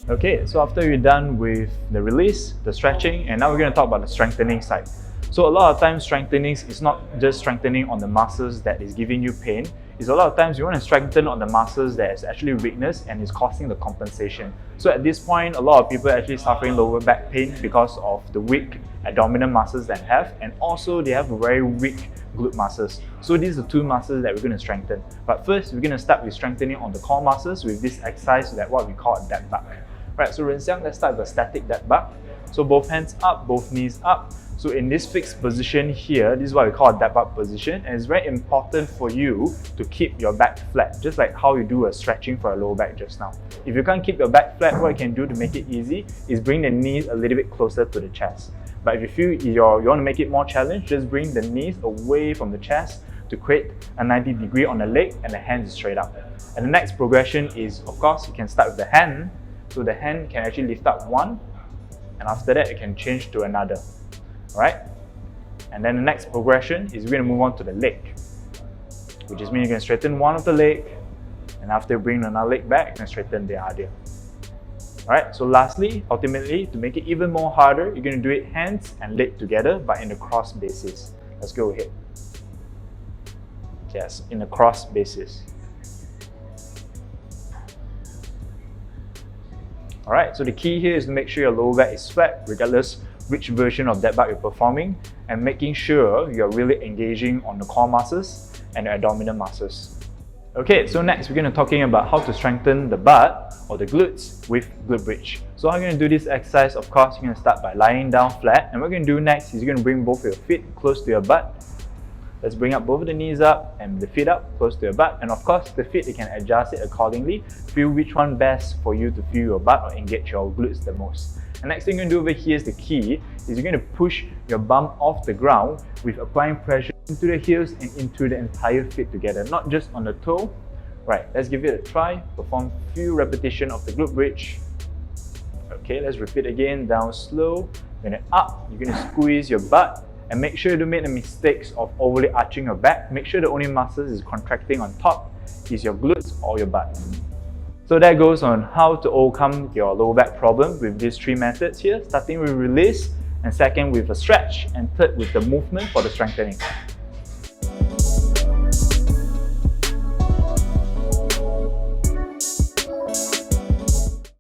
Okay, so after you're done with the release, the stretching, and now we're going to talk about the strengthening side. So a lot of times strengthening is not just strengthening on the muscles that is giving you pain. It's a lot of times you want to strengthen on the muscles that is actually weakness and is causing the compensation. So at this point, a lot of people are actually suffering lower back pain because of the weak abdominal muscles that have, and also they have very weak glute muscles. So these are the two muscles that we're going to strengthen. But first, we're going to start with strengthening on the core muscles with this exercise that what we call a dead bug. Right, so let's start with a static dead bug. So both hands up, both knees up. So in this fixed position here, this is what we call a dead bug position, and it's very important for you to keep your back flat, just like how you do a stretching for a lower back just now. If you can't keep your back flat, what you can do to make it easy is bring the knees a little bit closer to the chest. But if you feel you want to make it more challenging, just bring the knees away from the chest to create a 90-degree on the leg and the hands straight up. And the next progression is, of course, you can start with the hand. So the hand can actually lift up one, and after that it can change to another. Alright? And then the next progression is we're going to move on to the leg, which is means you can straighten one of the leg, and after you bring another leg back, you can straighten the other. Alright, so lastly, ultimately, to make it even more harder, you're going to do it hands and leg together, but in a cross basis. Let's go ahead. Yes, in a cross basis. Alright, so the key here is to make sure your lower back is flat regardless which version of dead bug you're performing, and making sure you're really engaging on the core muscles and the abdominal muscles. Okay, so next we're going to be talking about how to strengthen the butt or the glutes with glute bridge. So how you're going to do this exercise, of course, you're going to start by lying down flat, and what you're going to do next is you're going to bring both your feet close to your butt. Let's bring up both of the knees up and the feet up close to your butt, and of course the feet, you can adjust it accordingly. Feel which one best for you to feel your butt or engage your glutes the most. The next thing you're going to do over here is the key, is you're going to push your bum off the ground with applying pressure into the heels and into the entire feet together, not just on the toe. Right, let's give it a try. Perform a few repetitions of the glute bridge. Okay, let's repeat again, down slow, then up, you're going to squeeze your butt. And make sure you don't make the mistakes of overly arching your back. Make sure the only muscles is contracting on top is your glutes or your butt. So that goes on how to overcome your lower back problem with these three methods here, starting with release, and second with a stretch, and third with the movement for the strengthening.